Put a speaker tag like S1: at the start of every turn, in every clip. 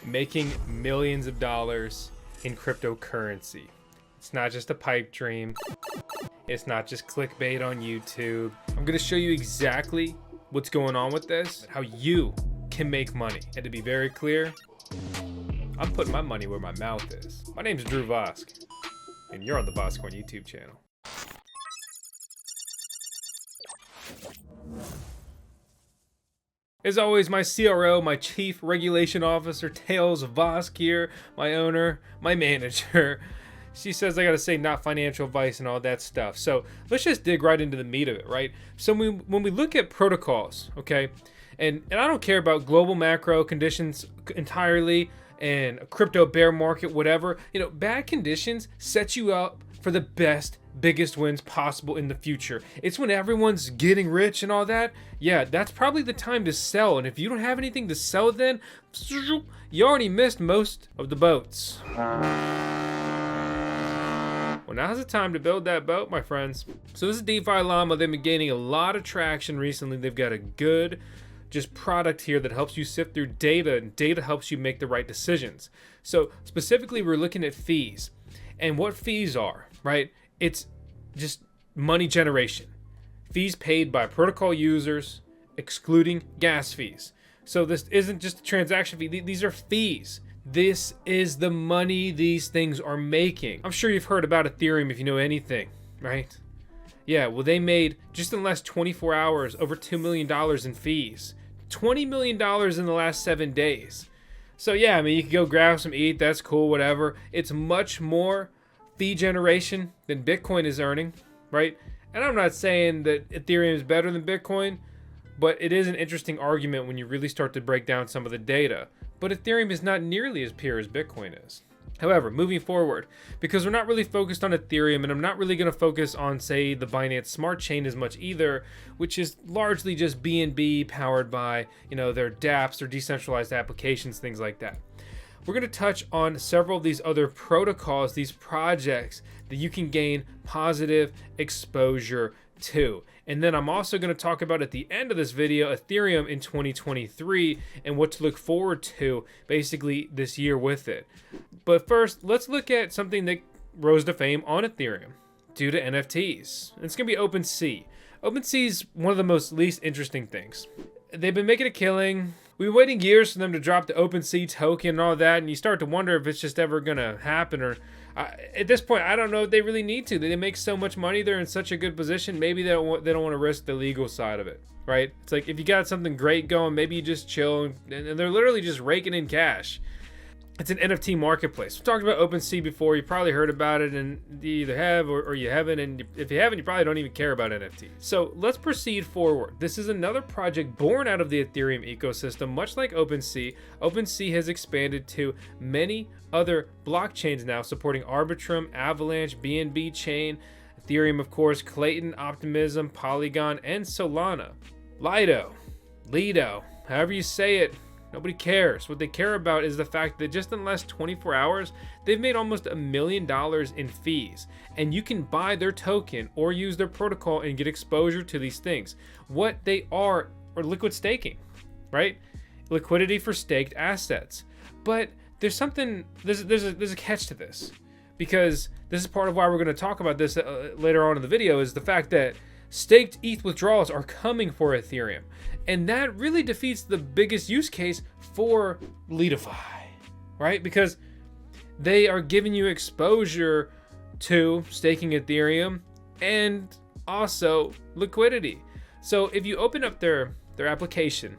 S1: making millions of dollars in cryptocurrency. It's not just a pipe dream. It's not just clickbait on YouTube. I'm gonna show you exactly what's going on with this, how you can make money. And to be very clear, I'm putting my money where my mouth is. My name's Drew Vosk, and you're on the VoskCoin YouTube channel. As always, my CRO, my Chief Regulation Officer, Tails Vosk here, my owner, my manager. She says I gotta say not financial advice and all that stuff. So let's just dig right into the meat of it, right? So when we look at protocols, okay, and I don't care about global macro conditions entirely and a crypto bear market, whatever, you know, bad conditions set you up for the biggest wins possible in the future. It's when everyone's getting rich and all that. Yeah, that's probably the time to sell. And if you don't have anything to sell then, you already missed most of the boats. Well, now's the time to build that boat, my friends. So this is DeFi Llama. They've been gaining a lot of traction recently. They've got a good just product here that helps you sift through data, and data helps you make the right decisions. So specifically, we're looking at fees and what fees are, right? It's just money generation. Fees paid by protocol users, excluding gas fees. So this isn't just a transaction fee. These are fees. This is the money these things are making. I'm sure you've heard about Ethereum if you know anything, right? Yeah, well, they made, just in the last 24 hours, over $2 million in fees. $20 million in the last 7 days. So yeah, I mean, you can go grab some ETH, that's cool, whatever. It's much more fee generation than Bitcoin is earning, right? And I'm not saying that Ethereum is better than Bitcoin, but it is an interesting argument when you really start to break down some of the data. But Ethereum is not nearly as pure as Bitcoin is. However, moving forward, because we're not really focused on Ethereum, and I'm not really going to focus on, say, the Binance Smart Chain as much either, which is largely just BNB powered by, you know, their dapps, their decentralized applications, things like that. We're going to touch on several of these other protocols, these projects that you can gain positive exposure to. And then I'm also going to talk about at the end of this video Ethereum in 2023 and what to look forward to basically this year with it. But first, let's look at something that rose to fame on Ethereum due to NFTs. It's going to be OpenSea. OpenSea is one of the most least interesting things. They've been making a killing. We've been waiting years for them to drop the OpenSea token and all that, and you start to wonder if it's just ever going to happen. Or at this point, I don't know if they really need to. They make so much money. They're in such a good position. Maybe they don't want to risk the legal side of it, right? It's like if you got something great going, maybe you just chill, and they're literally just raking in cash. It's an NFT marketplace. We've talked about OpenSea before. You probably heard about it, and you either have or you haven't. And if you haven't, you probably don't even care about NFTs. So let's proceed forward. This is another project born out of the Ethereum ecosystem, much like OpenSea. OpenSea has expanded to many other blockchains now, supporting Arbitrum, Avalanche, BNB Chain, Ethereum, of course, Clayton, Optimism, Polygon, and Solana. Lido, however you say it. Nobody cares. What they care about is the fact that just in the last 24 hours, they've made almost $1 million in fees. And you can buy their token or use their protocol and get exposure to these things. What they are liquid staking, right? Liquidity for staked assets. But there's something, there's a catch to this. Because this is part of why we're going to talk about this later on in the video, is the fact that staked ETH withdrawals are coming for Ethereum. And that really defeats the biggest use case for Lido, right? Because they are giving you exposure to staking Ethereum and also liquidity. So if you open up their application,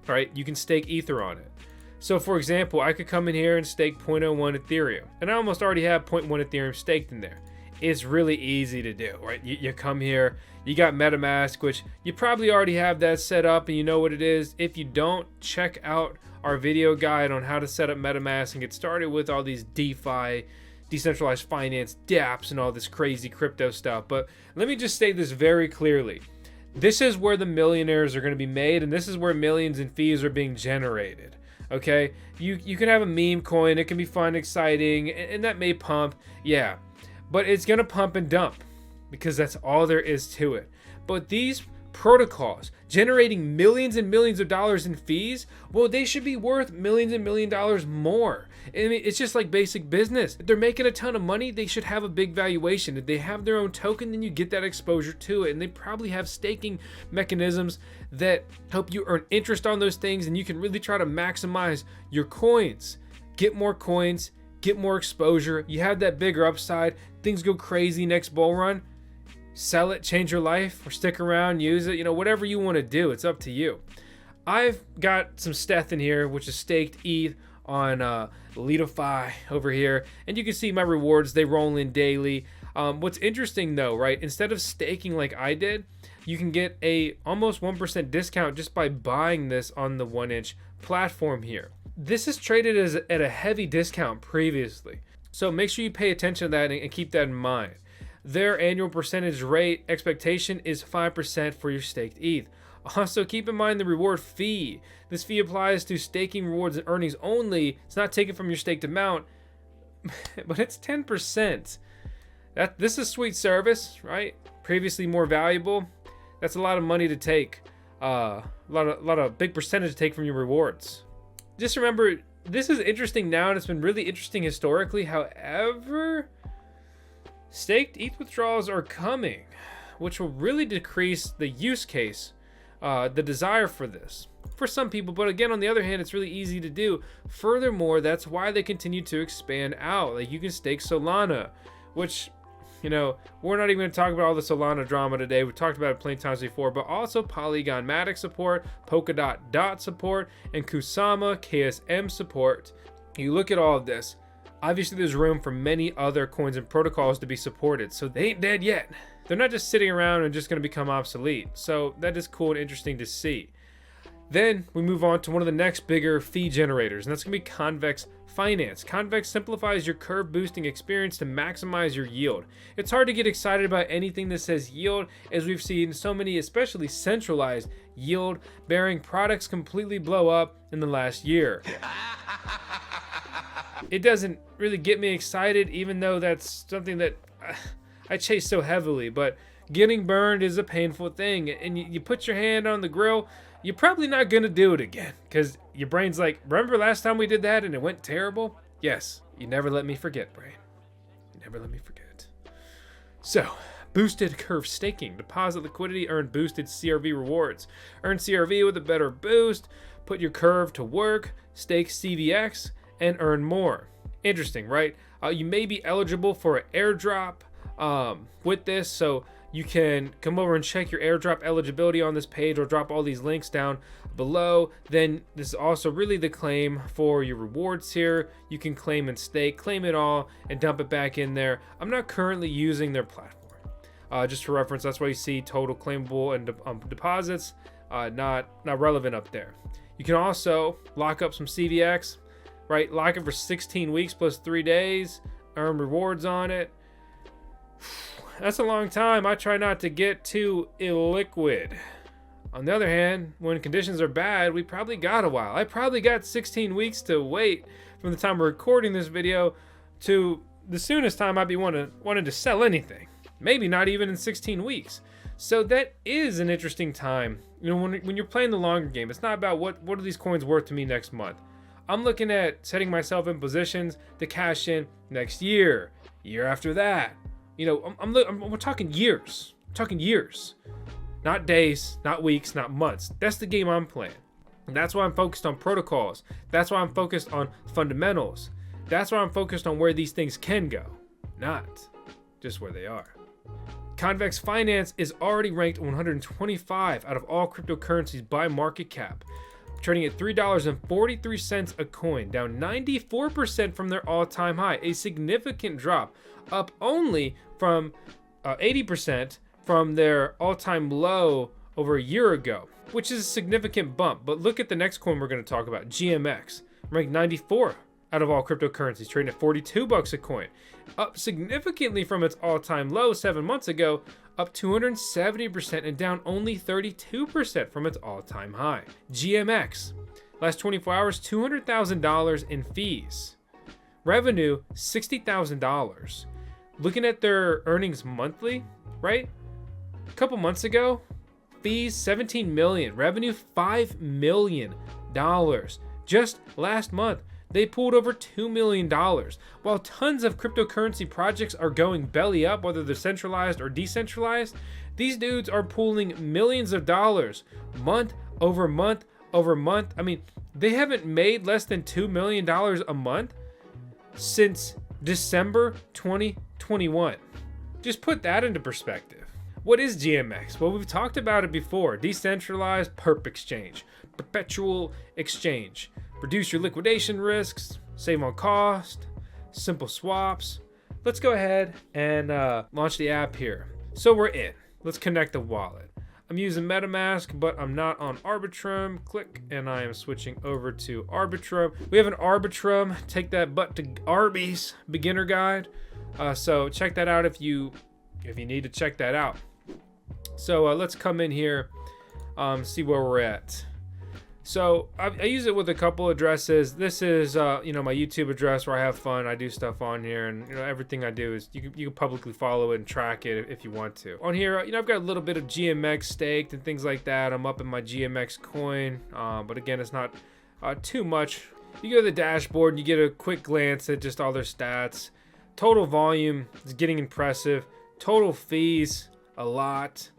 S1: right, you can stake Ether on it. So for example, I could come in here and stake 0.01 Ethereum. And I almost already have 0.1 Ethereum staked in there. It's really easy to do, right? You come here, you got MetaMask, which you probably already have that set up and you know what it is. If you don't, check out our video guide on how to set up MetaMask and get started with all these DeFi, decentralized finance, dapps, and all this crazy crypto stuff. But let me just say this very clearly. This is where the millionaires are going to be made, and this is where millions in fees are being generated. Okay? You can have a meme coin, it can be fun, exciting, and that may pump, yeah. But it's going to pump and dump because that's all there is to it. But these protocols generating millions and millions of dollars in fees, well, they should be worth millions and millions of dollars more. I mean, it's just like basic business. If they're making a ton of money, they should have a big valuation. If they have their own token, then you get that exposure to it. And they probably have staking mechanisms that help you earn interest on those things, and you can really try to maximize your coins. Get more coins, get more exposure. You have that bigger upside. Things go crazy next bull run. Sell it, change your life, or stick around, use it. You know, whatever you want to do, it's up to you. I've got some Steth in here, which is staked ETH on Lido over here, and you can see my rewards. They roll in daily. What's interesting though, right? Instead of staking like I did, you can get a almost 1% discount just by buying this on the 1inch platform here. This is traded as at a heavy discount previously, so make sure you pay attention to that and keep that in mind. Their annual percentage rate expectation is 5% for your staked ETH. Also, keep in mind the reward fee. This fee applies to staking rewards and earnings only. It's not taken from your staked amount, but it's 10%. This is sweet service, right? Previously more valuable. That's a lot of money to take. A lot of big percentage to take from your rewards. Just remember, this is interesting now, and it's been really interesting historically. However, staked ETH withdrawals are coming, which will really decrease the use case, the desire for this for some people. But again, on the other hand, it's really easy to do. Furthermore, that's why they continue to expand out. Like, you can stake Solana, which, you know, we're not even going to talk about all the Solana drama today. We've talked about it plenty of times before, but also Polygon Matic support, Polkadot dot support, and Kusama KSM support. You look at all of this. Obviously, there's room for many other coins and protocols to be supported, so they ain't dead yet. They're not just sitting around and just going to become obsolete. So that is cool and interesting to see. Then we move on to one of the next bigger fee generators, and that's going to be Convex Finance. Convex simplifies your curve boosting experience to maximize your yield. It's hard to get excited about anything that says yield, as we've seen so many, especially centralized yield bearing products completely blow up in the last year. It doesn't really get me excited, even though that's something that I chase so heavily. But getting burned is a painful thing, and you put your hand on the grill, you're probably not going to do it again, because your brain's like, remember last time we did that and it went terrible? Yes, you never let me forget, brain. You never let me forget. So, boosted curve staking. Deposit liquidity, earn boosted CRV rewards. Earn CRV with a better boost. Put your curve to work. Stake CVX and earn more. Interesting, right? You may be eligible for an airdrop with this, so you can come over and check your airdrop eligibility on this page, or drop all these links down below. Then this is also really the claim for your rewards here. You can claim and stake, claim it all, and dump it back in there. I'm not currently using their platform. Just for reference, that's why you see total claimable and deposits not relevant up there. You can also lock up some CVX, right? Lock it for 16 weeks plus 3 days, earn rewards on it. That's a long time. I try not to get too illiquid. On the other hand, when conditions are bad, we probably got a while. I probably got 16 weeks to wait from the time we're recording this video to the soonest time I'd be wanting to sell anything. Maybe not even in 16 weeks. So that is an interesting time. You know, when you're playing the longer game, it's not about what are these coins worth to me next month. I'm looking at setting myself in positions to cash in next year, year after that. You know, we're talking years. I'm talking years. Not days, not weeks, not months. That's the game I'm playing. And that's why I'm focused on protocols. That's why I'm focused on fundamentals. That's why I'm focused on where these things can go, not just where they are. Convex Finance is already ranked 125 out of all cryptocurrencies by market cap, trading at $3.43 a coin, down 94% from their all-time high, a significant drop, up only from 80% from their all-time low over a year ago, which is a significant bump. But look at the next coin we're going to talk about, GMX, ranked 94 out of all cryptocurrencies, trading at $42 a coin, up significantly from its all-time low 7 months ago, up 270% and down only 32% from its all-time high. GMX, last 24 hours, $200,000 in fees. Revenue, $60,000. Looking at their earnings monthly, right? A couple months ago, Fees 17 million, revenue $5 million. Just last month, they pulled over $2 million. While tons of cryptocurrency projects are going belly up, whether they're centralized or decentralized, these dudes are pulling millions of dollars month over month over month. I mean, they haven't made less than $2 million a month since December 2021. Just put that into perspective. What is GMX? Well, we've talked about it before. Decentralized perp exchange, perpetual exchange. Reduce your liquidation risks, save on cost, simple swaps. Let's go ahead and launch the app here. So we're in. Let's connect the wallet. I'm using MetaMask, but I'm not on Arbitrum. Click, and I am switching over to Arbitrum. We have an Arbitrum. Take that butt to Arby's beginner guide. So check that out if you need to check that out. So let's come in here, see where we're at. So I use it with a couple addresses. This is my YouTube address where I have fun. I do stuff on here, and everything I do is you can publicly follow it and track it if you want to. On here, I've got a little bit of GMX staked and things like that. I'm up in my GMX coin, but again, it's not too much. You go to the dashboard and you get a quick glance at just all their stats. Total volume is getting impressive. Total fees, a lot.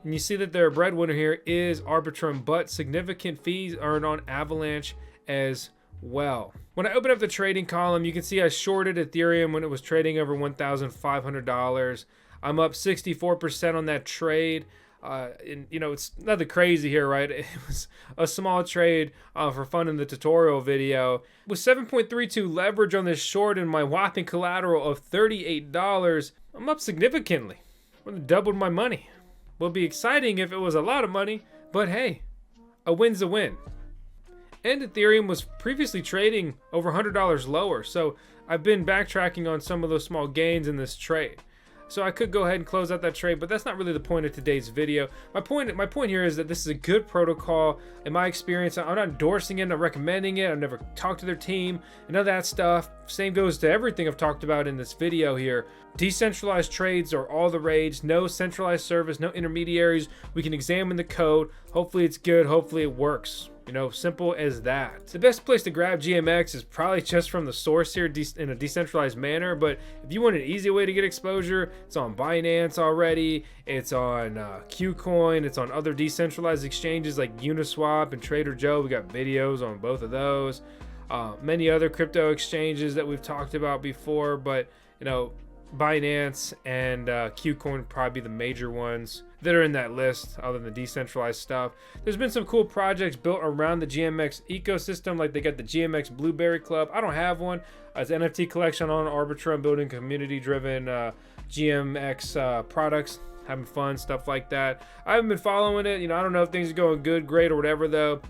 S1: And you see that their breadwinner here is Arbitrum, but significant fees earned on Avalanche as well. When I open up the trading column, you can see I shorted Ethereum when it was trading over $1,500. I'm up 64% on that trade. It's nothing crazy here, right? It was a small trade for fun in the tutorial video. With 7.32 leverage on this short and my whopping collateral of $38, I'm up significantly. I doubled my money. Would be exciting if it was a lot of money, but hey, a win's a win. And Ethereum was previously trading over $100 lower, so I've been backtracking on some of those small gains in this trade. So I could go ahead and close out that trade, but that's not really the point of today's video. My point here is that this is a good protocol. In my experience, I'm not endorsing it, I'm not recommending it. I've never talked to their team, and none of that stuff. Same goes to everything I've talked about in this video here. Decentralized trades are all the rage. No centralized service, no intermediaries. We can examine the code. Hopefully it's good. Hopefully it works. Simple as that. The best place to grab GMX is probably just from the source here in a decentralized manner, but if you want an easy way to get exposure, it's on Binance already, it's on KuCoin, it's on other decentralized exchanges like Uniswap and Trader Joe. We got videos on both of those. Many other crypto exchanges that we've talked about before, but Binance and KuCoin probably the major ones that are in that list other than the decentralized stuff. There's been some cool projects built around the GMX ecosystem, like they got the GMX Blueberry Club. I don't have one. It's an NFT collection on Arbitrum, building community-driven GMX products, having fun, stuff like that. I haven't been following it. I don't know if things are going good, great, or whatever, though.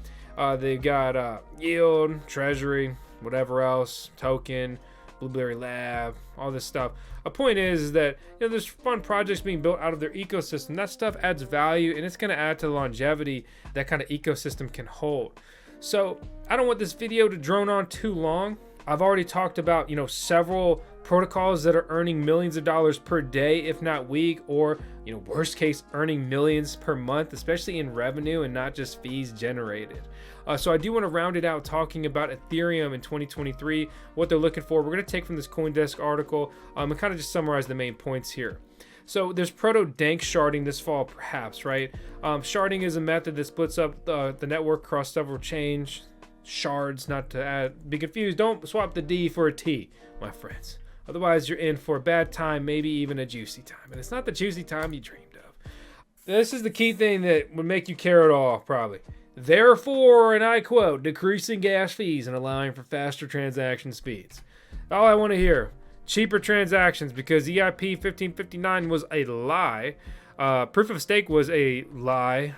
S1: They've got Yield, Treasury, whatever else, Token, Blueberry Lab, all this stuff. A point is that there's fun projects being built out of their ecosystem. That stuff adds value, and it's going to add to the longevity that kind of ecosystem can hold. So I don't want this video to drone on too long. I've already talked about several protocols that are earning millions of dollars per day, if not week, or worst case earning millions per month, especially in revenue and not just fees generated. So I do want to round it out talking about Ethereum in 2023, what they're looking for. We're going to take from this CoinDesk article and kind of just summarize the main points here. So there's proto-dank sharding this fall, perhaps, right? Sharding is a method that splits up the network across several chains. Shards, not to be confused. Don't swap the D for a T, my friends. Otherwise, you're in for a bad time, maybe even a juicy time. And it's not the juicy time you dreamed of. This is the key thing that would make you care at all, probably. Therefore, and I quote, decreasing gas fees and allowing for faster transaction speeds. All I want to hear, cheaper transactions, because EIP 1559 was a lie. Proof of stake was a lie.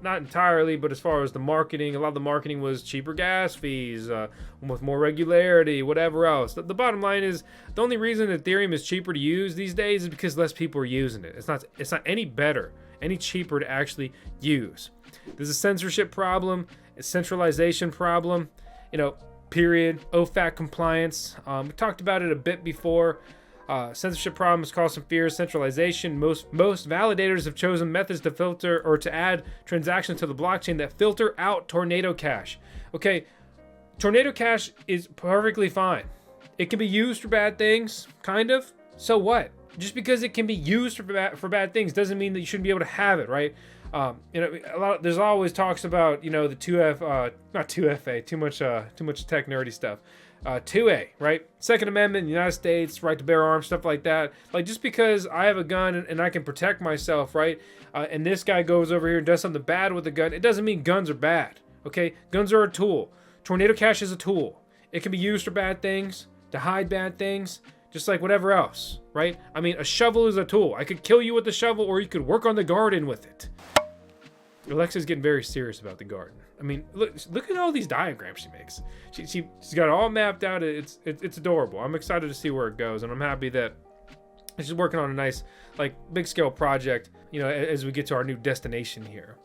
S1: Not entirely, but as far as the marketing, a lot of the marketing was cheaper gas fees, with more regularity, whatever else. The bottom line is, the only reason Ethereum is cheaper to use these days is because less people are using it. It's not any better, any cheaper to actually use. There's a censorship problem, a centralization problem, period. OFAC compliance. We talked about it a bit before. Censorship problems cause some fears. Centralization. Most validators have chosen methods to filter or to add transactions to the blockchain that filter out Tornado Cash. Okay, Tornado Cash is perfectly fine. It can be used for bad things, kind of. So what? Just because it can be used for bad things doesn't mean that you shouldn't be able to have it, right? You know, there's always talks about, you know, the 2F, not 2FA, too much tech nerdy stuff. 2A, right? Second Amendment, United States, right to bear arms, stuff like that. Like, just because I have a gun and I can protect myself, right? And this guy goes over here and does something bad with a gun, it doesn't mean guns are bad, okay? Guns are a tool. Tornado Cash is a tool. It can be used for bad things, to hide bad things, just like whatever else, right? I mean, a shovel is a tool. I could kill you with the shovel, or you could work on the garden with it. Alexa's getting very serious about the garden. I mean, look at all these diagrams she makes. She's got it all mapped out. It's adorable. I'm excited to see where it goes, and I'm happy that she's working on a nice, like, big scale project, you know, as we get to our new destination here.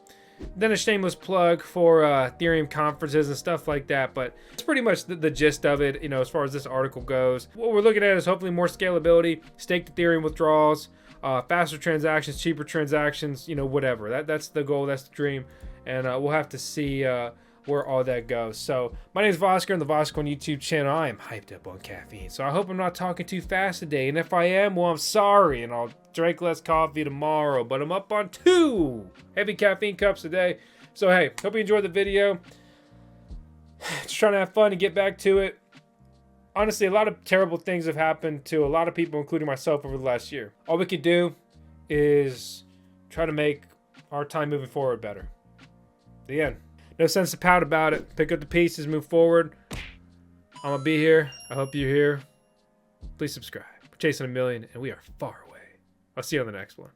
S1: Then a shameless plug for Ethereum conferences and stuff like that, but it's pretty much the gist of it, you know, as far as this article goes. What we're looking at is hopefully more scalability, staked Ethereum withdrawals, faster transactions, cheaper transactions, you know, whatever. That's the goal, that's the dream, and we'll have to see where all that goes. So my name is Vosker on the VoskCoin YouTube channel. I am hyped up on caffeine, so I hope I'm not talking too fast today, and if I am, well, I'm sorry, and I'll drink less coffee tomorrow, but I'm up on 2 heavy caffeine cups today. So hey, hope you enjoyed the video. Just trying to have fun and get back to it. Honestly, a lot of terrible things have happened to a lot of people, including myself, over the last year. All we can do is try to make our time moving forward better. The end. No sense to pout about it. Pick up the pieces, move forward. I'm gonna be here. I hope you're here. Please subscribe. We're chasing 1 million, and we are far away. I'll see you on the next one.